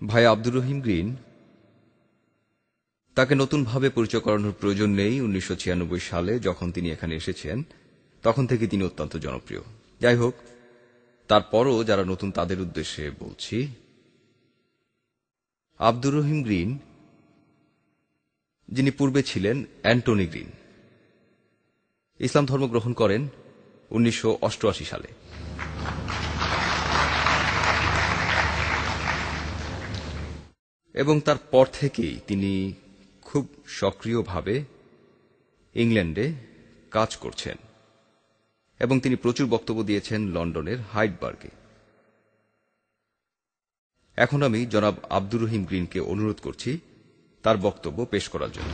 ভাই আব্দুর রহিম গ্রিন, তাকে নতুনভাবে পরিচয় করানোর প্রয়োজন নেই। 1996 সালে যখন তিনি এখানে এসেছেন তখন থেকে তিনি অত্যন্ত জনপ্রিয়। যাই হোক, তারপরও যারা নতুন তাদের উদ্দেশ্যে বলছি, আব্দুর রহিম গ্রিন, যিনি পূর্বে ছিলেন অ্যান্টনি গ্রিন, ইসলাম ধর্ম গ্রহণ করেন 1988 সালে। এবং তারপর থেকেই তিনি খুব সক্রিয়ভাবে ইংল্যান্ডে কাজ করছেন এবং তিনি প্রচুর বক্তব্য দিয়েছেন লন্ডনের হাইডবার্গে। এখন আমি জনাব আব্দুর রহিম গ্রিনকে অনুরোধ করছি তার বক্তব্য পেশ করার জন্য।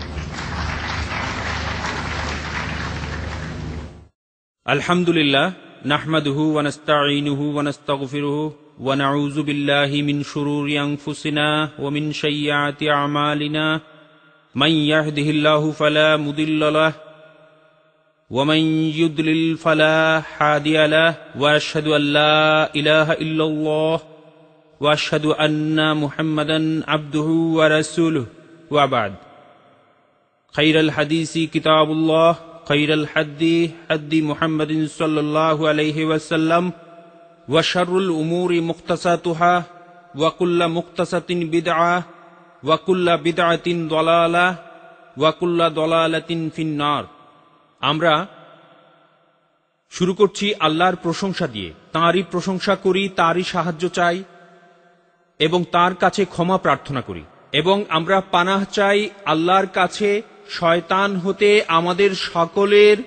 আলহামদুলিল্লাহ, নাহমাদুহু ওয়া নাস্তাঈনুহু ওয়া নাস্তাগফিরুহু ওয়া নাউযু বিল্লাহি মিন শুরুরি আনফুসিনা ওয়া মিন সাইয়্যাতি আমালিনা মান ইয়াহদিহিল্লাহু ফালা মুদিল্লা লাহু ওয়া মান ইউদ্লিল ফালা হাদিয়া লাহু ওয়া আশহাদু আল লা ইলাহা ইল্লাল্লাহ ওয়া আশহাদু আন্না মুহাম্মাদান আবদুহু ওয়া রাসূলুহু ওয়া বা'দ। খায়রুল হাদিসি কিতাবুল্লাহ, খায়রুল হাদি হাদি মুহাম্মাদিন সাল্লাল্লাহু আলাইহি ওয়াসাল্লাম, ওয়া শাররুল উমুরি মুখতাসাতুহা, ওয়া কুল্লু মুখতাসাতিন বিদআহ, ওয়া কুল্লু বিদআতিন দালালাহ, ওয়া কুল্লু দালালাতিন ফিন্নার। আমরা শুরু করছি আল্লাহর প্রশংসা দিয়ে। তাঁরই প্রশংসা করি, তাঁরই সাহায্য চাই এবং তাঁর কাছে ক্ষমা প্রার্থনা করি। এবং আমরা পানাহ চাই আল্লাহর কাছে শয়তান হতে, আমাদের সকলের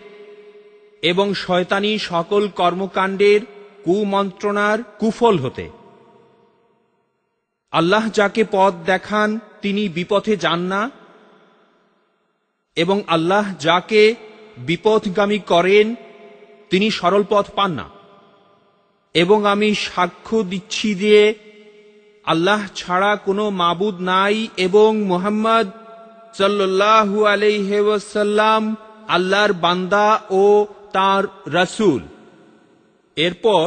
এবং শয়তানি সকল কর্মকাণ্ডের, কুমন্ত্রণার কুফল হতে। আল্লাহ যাকে পথ দেখান তিনি বিপথে যান না, এবং আল্লাহ যাকে বিপথগামী করেন তিনি সরল পথ পান না। এবং আমি সাক্ষ্য দিচ্ছি যে আল্লাহ ছাড়া কোনো মাবুদ নাই এবং মুহাম্মদ সাল্লাল্লাহু আলাইহি ওয়াসাল্লাম আল্লাহর বান্দা ও তাঁর রাসূল। এরপর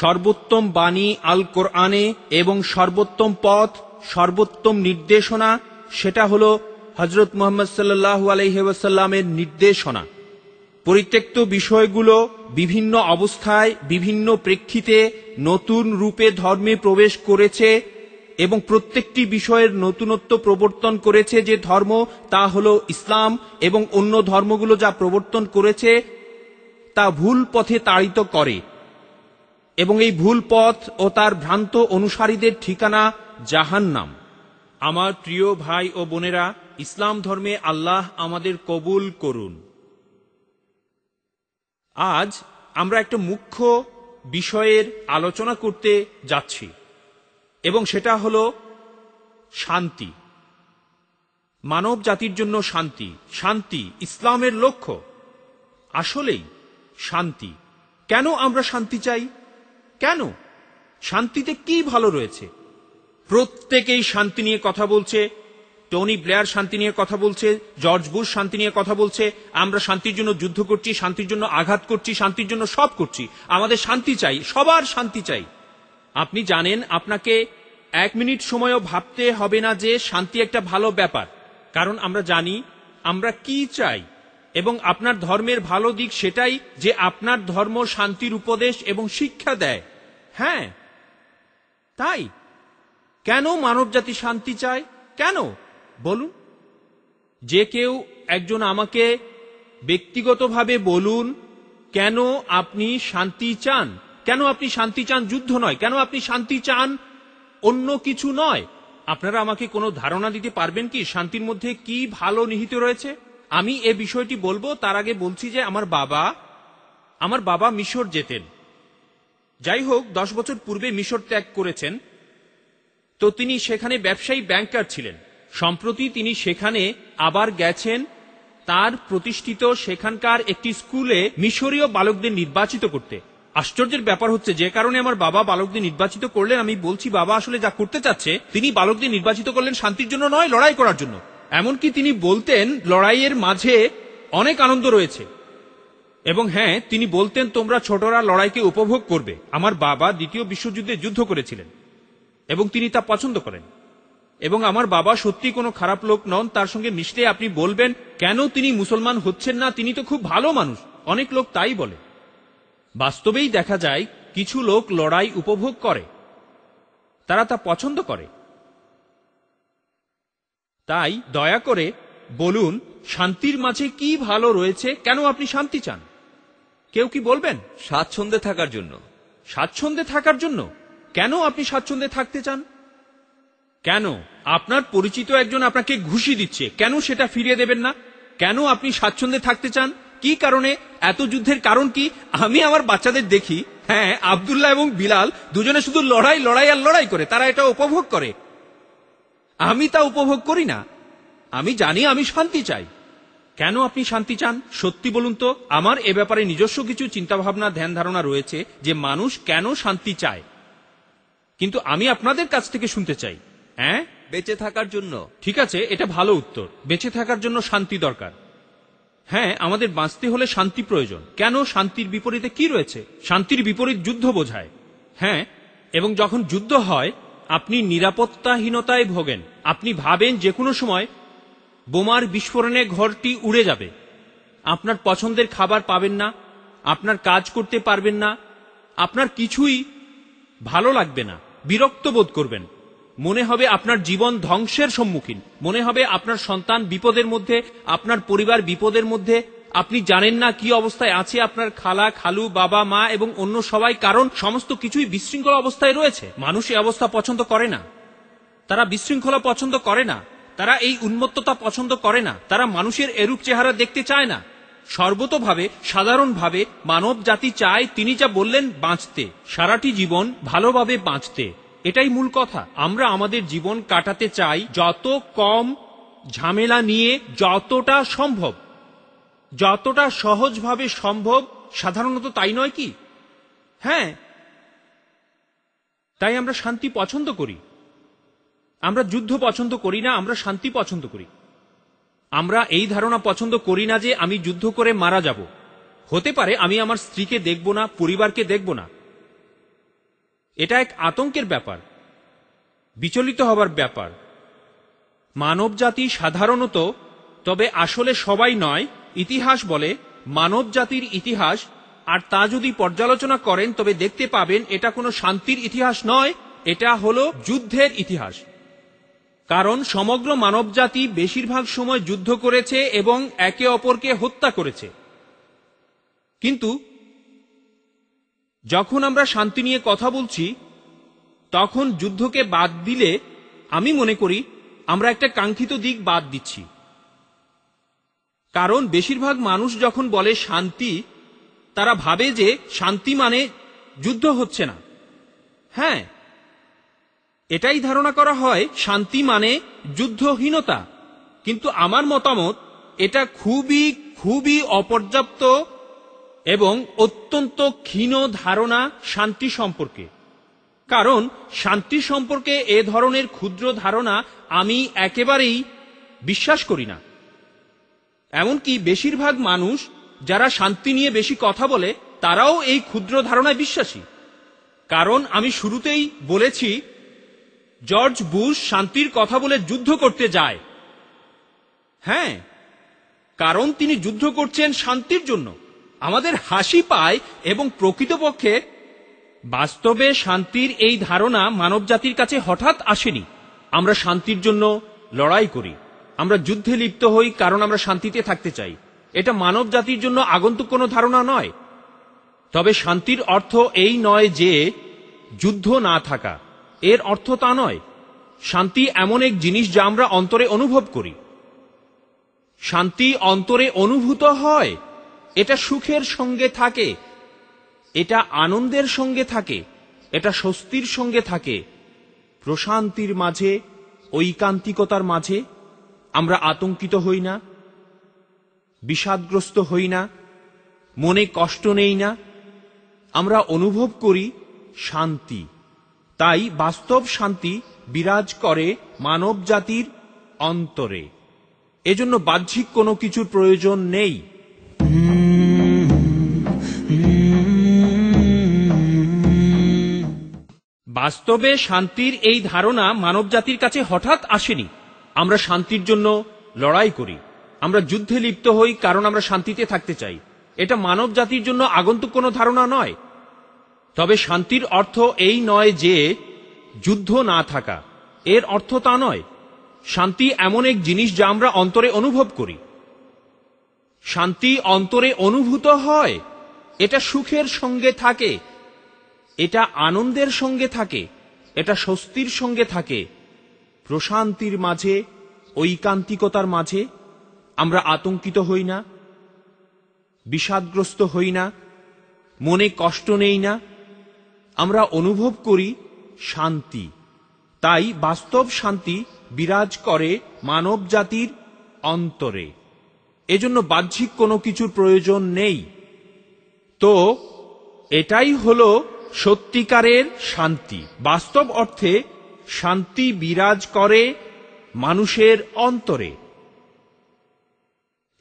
সর্বোত্তম বাণী আল কোরআনে এবং সর্বোত্তম পথ, সর্বোত্তম নির্দেশনা, সেটা হলো হযরত মুহাম্মদ সাল্লাল্লাহু আলাইহি ওয়াসাল্লামের নির্দেশনা। পরিত্যক্ত বিষয়গুলো বিভিন্ন অবস্থায়, বিভিন্ন প্রেক্ষিতে নতুন রূপে ধর্মে প্রবেশ করেছে এবং প্রত্যেকটি বিষয়ের নতুনত্ব প্রবর্তন করেছে। যে ধর্ম তা হলো ইসলাম, এবং অন্য ধর্মগুলো যা প্রবর্তন করেছে তা ভুল পথে তাড়িত করে, এবং এই ভুল পথ ও তার ভ্রান্ত অনুসারীদের ঠিকানা জাহান্নাম। আমার প্রিয় ভাই ও বোনেরা, ইসলাম ধর্মে আল্লাহ আমাদের কবুল করুন। আজ আমরা একটা মুখ্য বিষয়ের আলোচনা করতে যাচ্ছি এবং সেটা হলো শান্তি। মানব জাতির জন্য শান্তি। শান্তি ইসলামের লক্ষ্য। আসলেই শান্তি। কেন আমরা শান্তি চাই? কেন? শান্তিতে কি ভালো রয়েছে? প্রত্যেকেই শান্তি নিয়ে কথা বলছে। টনি ব্লেয়ার শান্তি নিয়ে কথা বলছে, জর্জ বুশ শান্তি নিয়ে কথা বলছে। আমরা শান্তির জন্য যুদ্ধ করছি, শান্তির জন্য আঘাত করছি, শান্তির জন্য সব করছি। আমাদের শান্তি চাই, সবার শান্তি চাই। আপনি জানেন, আপনাকে এক মিনিট সময়ও ভাবতে হবে না যে শান্তি একটা ভালো ব্যাপার, কারণ আমরা জানি আমরা কি চাই। এবং আপনার ধর্মের ভালো দিক সেটাই যে আপনার ধর্ম শান্তির উপদেশ এবং শিক্ষা দেয়। হ্যাঁ, তাই কেন মানবজাতি শান্তি চায়? কেন বলুন? যে কেউ একজন আমাকে ব্যক্তিগতভাবে বলুন, কেন আপনি শান্তি চান? কেন আপনি শান্তি চান? যুদ্ধ নয়। কেন আপনি শান্তি চান? অন্য কিছু নয়। আপনারা আমাকে কোনো ধারণা দিতে পারবেন কি শান্তির মধ্যে কি ভালো নিহিত রয়েছে? আমি এ বিষয়টি বলবো, তার আগে বলছি যে আমার বাবা মিশর যেতেন। যাই হোক, 10 বছর পূর্বে মিশর ত্যাগ করেছেন। তো তিনি সেখানে ব্যবসায়ী ব্যাংকার ছিলেন। সম্প্রতি তিনি সেখানে আবার গেছেন তার প্রতিষ্ঠিত সেখানকার একটি স্কুলে মিশরীয় বালকদের নির্বাচিত করতে। আশ্চর্যের ব্যাপার হচ্ছে, যে কারণে আমার বাবা বালকদের নির্বাচিত করলেন, আমি বলছি বাবা আসলে যা করতে চাচ্ছে, তিনি বালকদের নির্বাচিত করলেন শান্তির জন্য নয়, লড়াই করার জন্য। এমনকি তিনি বলতেন লড়াইয়ের মাঝে অনেক আনন্দ রয়েছে। এবং হ্যাঁ, তিনি বলতেন তোমরা ছোটরা লড়াইকে উপভোগ করবে। আমার বাবা দ্বিতীয় বিশ্বযুদ্ধে যুদ্ধ করেছিলেন এবং তিনি তা পছন্দ করেন। এবং আমার বাবা সত্যি কোনো খারাপ লোক নন, তার সঙ্গে মিশলে আপনি বলবেন কেন তিনি মুসলমান হচ্ছেন না, তিনি তো খুব ভালো মানুষ। অনেক লোক তাই বলে। বাস্তবেই দেখা যায় কিছু লোক লড়াই উপভোগ করে, তারা তা পছন্দ করে। তাই দয়া করে বলুন শান্তির মাঝে কি ভালো রয়েছে, কেন আপনি শান্তি চান? কেউ কি বলবেন? স্বাচ্ছন্দ্যে থাকার জন্য। স্বাচ্ছন্দ্যে থাকার জন্য? কেন আপনি স্বাচ্ছন্দ্যে থাকতে চান? কেন? আপনার পরিচিত একজন আপনাকে ঘুষি দিচ্ছে, কেন সেটা ফিরিয়ে দেবেন না? কেন আপনি স্বাচ্ছন্দ্যে থাকতে চান? কি কারণে? এত যুদ্ধের কারণ কি? আমি আমার বাচ্চাদের দেখি, হ্যাঁ, আব্দুল্লাহ এবং বিলাল দুজনে শুধু লড়াই লড়াই আর লড়াই করে, তারা এটা উপভোগ করে। আমি তা উপভোগ করি না। আমি জানি আমি শান্তি চাই। কেন আপনি শান্তি চান সত্যি বলুন তো? আমার এ ব্যাপারে নিজস্ব কিছু চিন্তাভাবনা, ধ্যান ধারণা রয়েছে যে মানুষ কেন শান্তি চায়, কিন্তু আমি আপনাদের কাছ থেকে শুনতে চাই। হ্যাঁ, বেঁচে থাকার জন্য। ঠিক আছে, এটা ভালো উত্তর। বেঁচে থাকার জন্য শান্তি দরকার। হ্যাঁ, আমাদের বাঁচতে হলে শান্তি প্রয়োজন। কেন? শান্তির বিপরীতে কি রয়েছে? শান্তির বিপরীত যুদ্ধ বোঝায়। হ্যাঁ, এবং যখন যুদ্ধ হয় আপনি নিরাপত্তাহীনতায় ভোগেন। আপনি ভাবেন যে কোনো সময় বোমার বিস্ফোরণে ঘরটি উড়ে যাবে। আপনার পছন্দের খাবার পাবেন না, আপনার কাজ করতে পারবেন না, আপনার কিছুই ভালো লাগবে না, বিরক্ত বোধ করবেন। মনে হবে আপনার জীবন ধ্বংসের সম্মুখীন। মনে হবে আপনার সন্তান বিপদের মধ্যে, আপনার পরিবার বিপদের মধ্যে। আপনি জানেন না কি অবস্থায় আছে আপনার খালা, খালু, বাবা, মা এবং অন্য সবাই, কারণ সমস্ত কিছুই বিশৃঙ্খল অবস্থায় রয়েছে। মানুষ এই অবস্থা পছন্দ করে না। তারা বিশৃঙ্খলা পছন্দ করে না, তারা এই উন্মত্ততা পছন্দ করে না, তারা মানুষের এরূপ চেহারা দেখতে চায় না। সর্বতোভাবে, সাধারণভাবে মানব জাতি চায়, তিনি যা বললেন, বাঁচতে, সারাটি জীবন ভালোভাবে বাঁচতে। এটাই মূল কথা। আমরা আমাদের জীবন কাটাতে চাই যত কম ঝামেলা নিয়ে, যতটা সম্ভব, যতটা সহজভাবে সম্ভব। সাধারণত তাই নয় কি? হ্যাঁ, তাই আমরা শান্তি পছন্দ করি। আমরা যুদ্ধ পছন্দ করি না, আমরা শান্তি পছন্দ করি। আমরা এই ধারণা পছন্দ করি না যে আমি যুদ্ধ করে মারা যাব। হতে পারে আমি আমার স্ত্রীকে দেখব না, পরিবারকে দেখব না। এটা এক আতঙ্কের ব্যাপার, বিচলিত হবার ব্যাপার। মানব জাতি সাধারণত, তবে আসলে সবাই নয়, ইতিহাস বলে, মানব জাতির ইতিহাস, আর তা যদি পর্যালোচনা করেন তবে দেখতে পাবেন এটা কোনো শান্তির ইতিহাস নয়, এটা হলো যুদ্ধের ইতিহাস। কারণ সমগ্র মানবজাতি বেশিরভাগ সময় যুদ্ধ করেছে এবং একে অপরকে হত্যা করেছে। কিন্তু যখন আমরা শান্তি নিয়ে কথা বলছি, তখন যুদ্ধকে বাদ দিলে আমি মনে করি আমরা একটা কাঙ্ক্ষিত দিক বাদ দিচ্ছি। কারণ বেশিরভাগ মানুষ যখন বলে শান্তি, তারা ভাবে যে শান্তি মানে যুদ্ধ হচ্ছে না। হ্যাঁ, এটাই ধারণা করা হয় শান্তি মানে যুদ্ধহীনতা। কিন্তু আমার মতামত এটা খুবই খুবই অপর্যাপ্ত এবং অত্যন্ত ক্ষীণ ধারণা শান্তি সম্পর্কে। কারণ শান্তি সম্পর্কে এ ধরনের ক্ষুদ্র ধারণা আমি একেবারেই বিশ্বাস করি না। এমনকি বেশিরভাগ মানুষ যারা শান্তি নিয়ে বেশি কথা বলে, তারাও এই ক্ষুদ্র ধারণায় বিশ্বাসী। কারণ আমি শুরুতেই বলেছি, জর্জ বুশ শান্তির কথা বলে যুদ্ধ করতে যায়। হ্যাঁ, কারণ তিনি যুদ্ধ করছেন শান্তির জন্য। আমাদের হাসি পায়, এবং প্রকৃতপক্ষে বাস্তবে শান্তির এই ধারণা মানবজাতির কাছে হঠাৎ আসেনি। আমরা শান্তির জন্য লড়াই করি, আমরা যুদ্ধে লিপ্ত হই কারণ আমরা শান্তিতে থাকতে চাই। এটা মানব জাতির জন্য আগন্তুক কোনো ধারণা নয়। তবে শান্তির অর্থ এই নয় যে যুদ্ধ না থাকা, এর অর্থ তা নয়। শান্তি এমন এক জিনিস যা আমরা অন্তরে অনুভব করি। শান্তি অন্তরে অনুভূত হয়, এটা সুখের সঙ্গে থাকে, এটা আনন্দের সঙ্গে থাকে, এটা স্বস্তির সঙ্গে থাকে, প্রশান্তির মাঝে, ঐকান্তিকতার মাঝে। আমরা আতঙ্কিত হই না, বিষাদগ্রস্ত হই না, মনে কষ্ট নেই না, আমরা অনুভব করি শান্তি। তাই বাস্তব শান্তি বিরাজ করে মানব জাতির অন্তরে। এজন্য বাহ্যিক কোনো কিছুর প্রয়োজন নেই। বাস্তবে শান্তির এই ধারণা মানবজাতির কাছে হঠাৎ আসেনি। আমরা শান্তির জন্য লড়াই করি, আমরা যুদ্ধে লিপ্ত হই, কারণ আমরা শান্তিতে থাকতে চাই। এটা মানব জাতির জন্য আগন্তুক কোনো ধারণা নয়। তবে শান্তির অর্থ এই নয় যে যুদ্ধ না থাকা, এর অর্থ তা নয়। শান্তি এমন এক জিনিস যা আমরা অন্তরে অনুভব করি। শান্তি অন্তরে অনুভূত হয়, এটা সুখের সঙ্গে থাকে, এটা আনন্দের সঙ্গে থাকে, এটা স্বস্তির সঙ্গে থাকে, প্রশান্তির মাঝে, ঐকান্তিকতার মাঝে। আমরা আতঙ্কিত হই না, বিষাদগ্রস্ত হই না, মনে কষ্ট নেই না, আমরা অনুভব করি শান্তি। তাই বাস্তব শান্তি বিরাজ করে মানব জাতির অন্তরে। এজন্য বাহ্যিক কোনো কিছুর প্রয়োজন নেই। তো এটাই হলো সত্যিকারের শান্তি। বাস্তব অর্থে শান্তি বিরাজ করে মানুষের অন্তরে।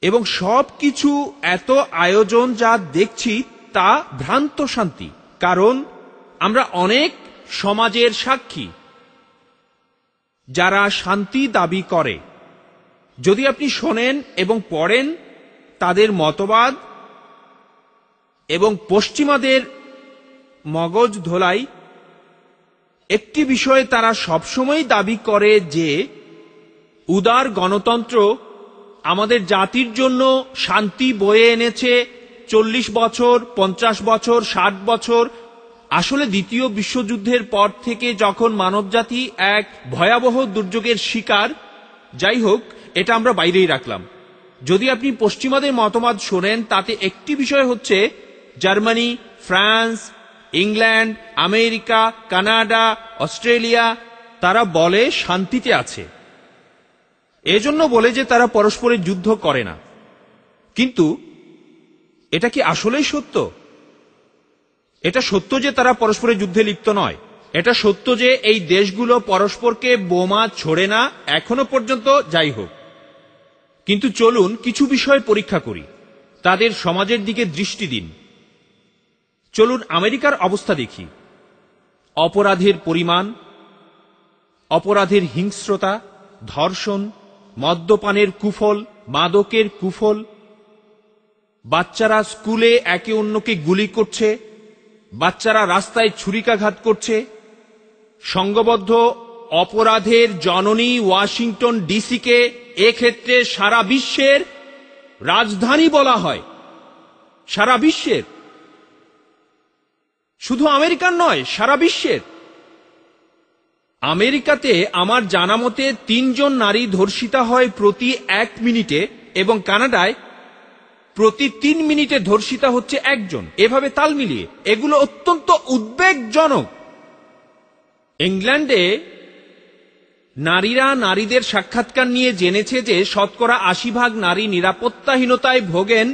এবং সব কিছু এত আয়োজন যা দেখছি তা ভ্রান্ত শান্তি, কারণ আমরা অনেক সমাজের সাক্ষী যারা শান্তি দাবি করে। যদি আপনি শোনেন এবং পড়েন তাদের মতবাদ এবং পশ্চিমাদের মগজ ধোলাই, একটি বিষয়ে তারা সবসময় দাবি করে যে উদার গণতন্ত্র আমাদের জাতির জন্য শান্তি বয়ে এনেছে 40 বছর, 50 বছর, 60 বছর। আসলে দ্বিতীয় বিশ্বযুদ্ধের পর থেকে যখন মানবজাতি এক ভয়াবহ দুর্যোগের শিকার, যাই হোক, এটা আমরা বাইরেই রাখলাম। যদি আপনি পশ্চিমাদের মতামত শোনেন তাতে একটি বিষয় হচ্ছে Germany, France, England, America, Canada, Australia তারা বলে শান্তিতে আছে। এজন্য বলে যে তারা পরস্পরের যুদ্ধ করে না। কিন্তু এটা কি আসলেই সত্য? এটা সত্য যে তারা পরস্পরের যুদ্ধে লিপ্ত নয়। এটা সত্য যে এই দেশগুলো পরস্পরকে বোমা ছোড়ে না এখনো পর্যন্ত, যাই হোক। কিন্তু চলুন কিছু বিষয় পরীক্ষা করি, তাদের সমাজের দিকে দৃষ্টি দিন। চলুন আমেরিকার অবস্থা দেখি। অপরাধের পরিমাণ, অপরাধের হিংস্রতা, ধর্ষণ, মদ্যপানের কুফল, মাদকের কুফল, বাচ্চারা স্কুলে একে অন্যকে গুলি করছে, বাচ্চারা রাস্তায় ছুরিকাঘাত করছে। সংঘবদ্ধ অপরাধের জননী ওয়াশিংটন ডিসিকে এক্ষেত্রে সারা বিশ্বের রাজধানী বলা হয়। সারা বিশ্বের, শুধু আমেরিকার নয়, সারা বিশ্বের। আমেরিকাতে আমার জানা মতে 3 জন নারী ধর্ষিতা হয় প্রতি 1 মিনিটে, এবং কানাডায় প্রতি 3 মিনিটে ধর্ষিতা হচ্ছে 1 জন। এভাবে তাল মিলিয়ে এগুলো অত্যন্ত উদ্বেগজনক। ইংল্যান্ডে নারীরা নারীদের সাক্ষাৎকার নিয়ে জেনেছে যে 80% নারী নিরাপত্তাহীনতায় ভোগেন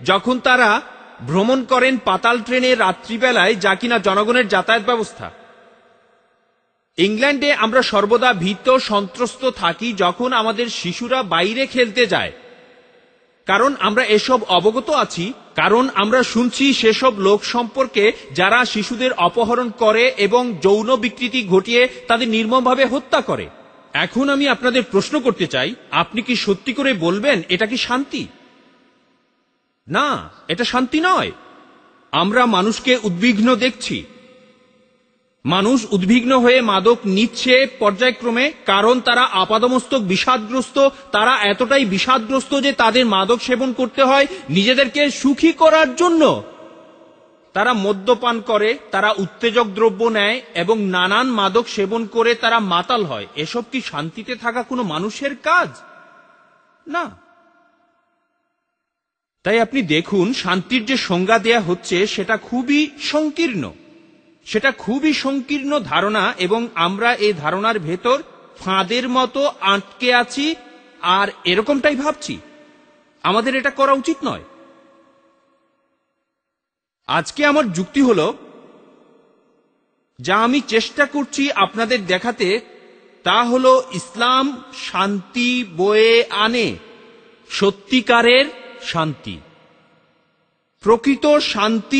যখন তারা ভ্রমণ করেন পাতাল ট্রেনে রাত্রিবেলায়, যা কিনা জনগণের যাতায়াত ব্যবস্থা। ইংল্যান্ডে আমরা সর্বদা ভীত সন্ত্রস্ত থাকি যখন আমাদের শিশুরা বাইরে খেলতে যায়, কারণ আমরা এসব অবগত আছি, কারণ আমরা শুনছি সেসব লোক সম্পর্কে যারা শিশুদের অপহরণ করে এবং যৌন বিকৃতি ঘটিয়ে তাদের নির্মমভাবে হত্যা করে। এখন আমি আপনাদের প্রশ্ন করতে চাই, আপনি কি সত্যি করে বলবেন এটা কি শান্তি? না, এটা শান্তি নয়। আমরা মানুষকে উদ্বিগ্ন দেখছি। মানুষ উদ্বিগ্ন হয়ে মাদক নিচ্ছে পর্যায়ক্রমে, কারণ তারা আপাদমস্তক বিষাদগ্রস্ত। তারা এতটাই বিষাদগ্রস্ত যে তাদের মাদক সেবন করতে হয় নিজেদেরকে সুখী করার জন্য। তারা মদ্যপান করে, তারা উত্তেজক দ্রব্য নেয় এবং নানান মাদক সেবন করে তারা মাতাল হয়। এসব কি শান্তিতে থাকা কোনো মানুষের কাজ? না। তাই আপনি দেখুন, শান্তির যে সংজ্ঞা দেয়া হচ্ছে সেটা খুবই সংকীর্ণ। সেটা খুবই সংকীর্ণ ধারণা, এবং আমরা এই ধারণার ভেতর ফাঁদের মতো আটকে আছি আর এরকমটাই ভাবছি। আমাদের এটা করা উচিত নয়। আজকে আমার যুক্তি হলো, যা আমি চেষ্টা করছি আপনাদের দেখাতে, তা হলো ইসলাম শান্তি বয়ে আনে, সত্যিকারের শান্তি, প্রকৃত শান্তি।